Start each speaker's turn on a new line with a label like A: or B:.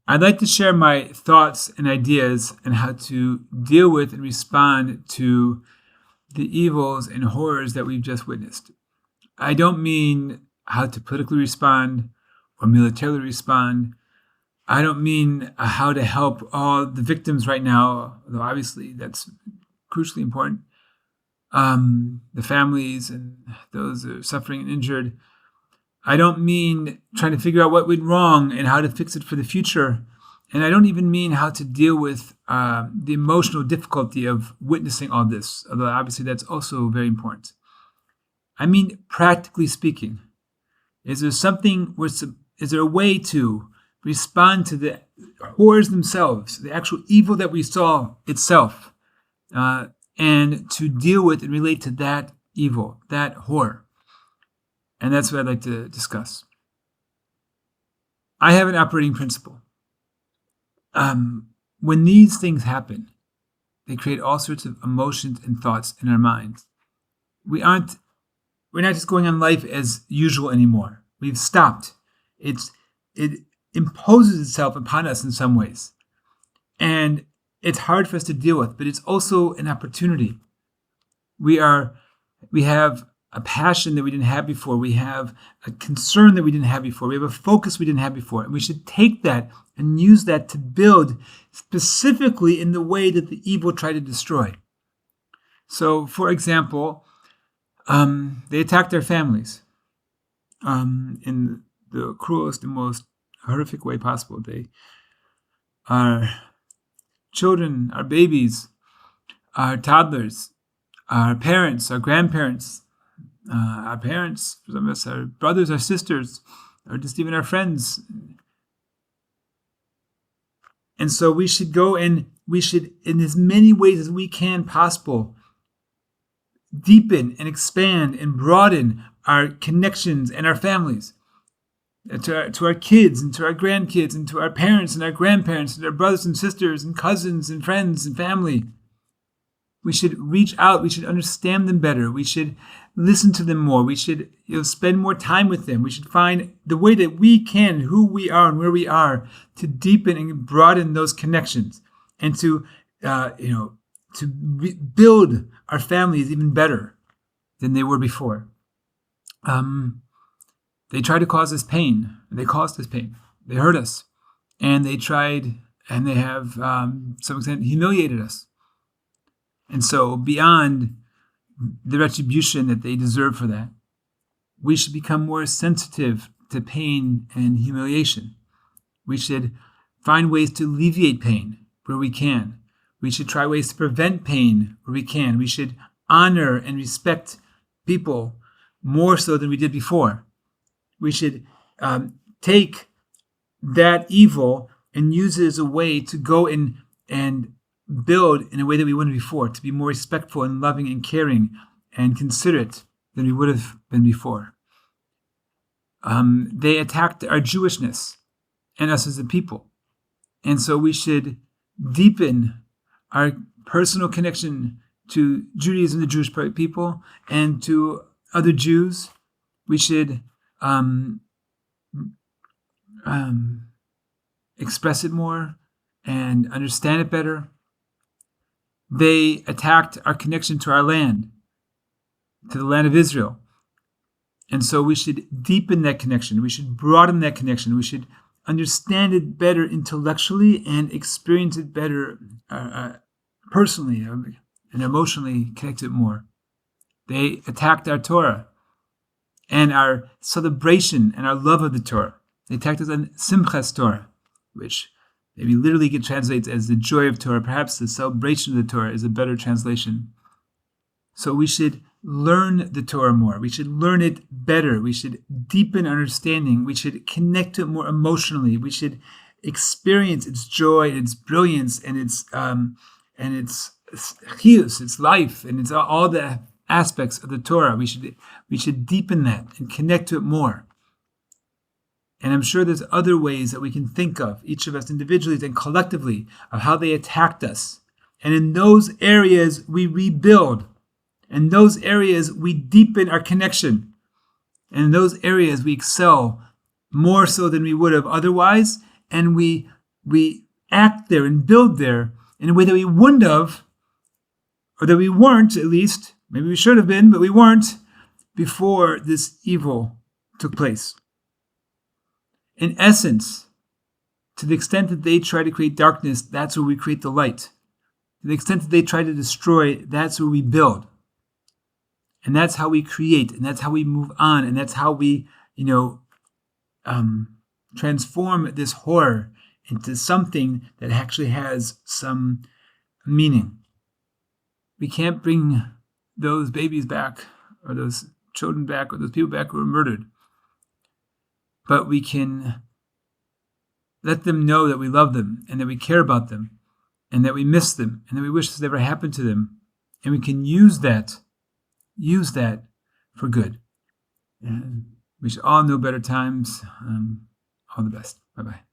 A: I'd like to share my thoughts and ideas on how to deal with and respond to the evils and horrors that we've just witnessed. I don't mean how to politically respond or militarily respond. I don't mean how to help all the victims right now, though obviously that's crucially important. The families and those that are suffering and injured. I don't mean trying to figure out what went wrong and how to fix it for the future. And I don't even mean how to deal with the emotional difficulty of witnessing all this, although obviously that's also very important. I mean, practically speaking, is there a way to respond to the horrors themselves, the actual evil that we saw itself, and to deal with and relate to that evil, that horror? And that's what I'd like to discuss. I have an operating principle. When these things happen, they create all sorts of emotions and thoughts in our minds. We're not just going on life as usual anymore. We've stopped. It imposes itself upon us in some ways. And it's hard for us to deal with, but it's also an opportunity. We have a passion that we didn't have before. We have a concern that we didn't have before. We have a focus we didn't have before. And we should take that and use that to build specifically in the way that the evil tried to destroy. So, for example, they attacked our families in the cruelest and most horrific way possible. Our children, our babies, our toddlers, our parents, our grandparents, our parents, for some of us, our brothers, our sisters, or just even our friends. And so we should go and we should, in as many ways as we can possible, deepen and expand and broaden our connections and our families to our kids and to our grandkids and to our parents and our grandparents and our brothers and sisters and cousins and friends and family. We should reach out. We should understand them better. We should listen to them more. We should spend more time with them. We should find the way that we can, who we are and where we are, to deepen and broaden those connections and to build our families even better than they were before. They tried to cause us pain. They caused us pain. They hurt us. And they tried, and they have, to some extent, humiliated us. And so beyond the retribution that they deserve for that, we should become more sensitive to pain and humiliation. We should find ways to alleviate pain where we can. We should try ways to prevent pain where we can. We should honor and respect people more so than we did before. We should take that evil and use it as a way to go and build in a way that we wouldn't before, to be more respectful and loving and caring and considerate than we would have been before. They attacked our Jewishness and us as a people. And so we should deepen our personal connection to Judaism, the Jewish people, and to other Jews. We should express it more and understand it better. They attacked our connection to our land, to the land of Israel. And so we should deepen that connection. We should broaden that connection. We should understand it better intellectually and experience it better personally and emotionally connect it more. They attacked our Torah and our celebration and our love of the Torah. They attacked us on Simchas Torah, which maybe literally get translated as the joy of Torah. Perhaps the celebration of the Torah is a better translation. So we should learn the Torah more. We should learn it better. We should deepen understanding. We should connect to it more emotionally. We should experience its joy, its brilliance, and its chiyus, its life, and its all the aspects of the Torah. We should deepen that and connect to it more. And I'm sure there's other ways that we can think of, each of us individually and collectively, of how they attacked us. And in those areas, we rebuild. In those areas, we deepen our connection. And in those areas, we excel more so than we would have otherwise. And we we act there and build there in a way that we wouldn't have, or that we weren't at least, maybe we should have been, but we weren't before this evil took place. In essence, to the extent that they try to create darkness, that's where we create the light. To the extent that they try to destroy, that's where we build. And that's how we create, and that's how we move on, and that's how we, transform this horror into something that actually has some meaning. We can't bring those babies back, or those children back, or those people back who were murdered. But we can let them know that we love them, and that we care about them, and that we miss them, and that we wish this never happened to them. And we can use that for good. And we should all know better times. All the best. Bye-bye.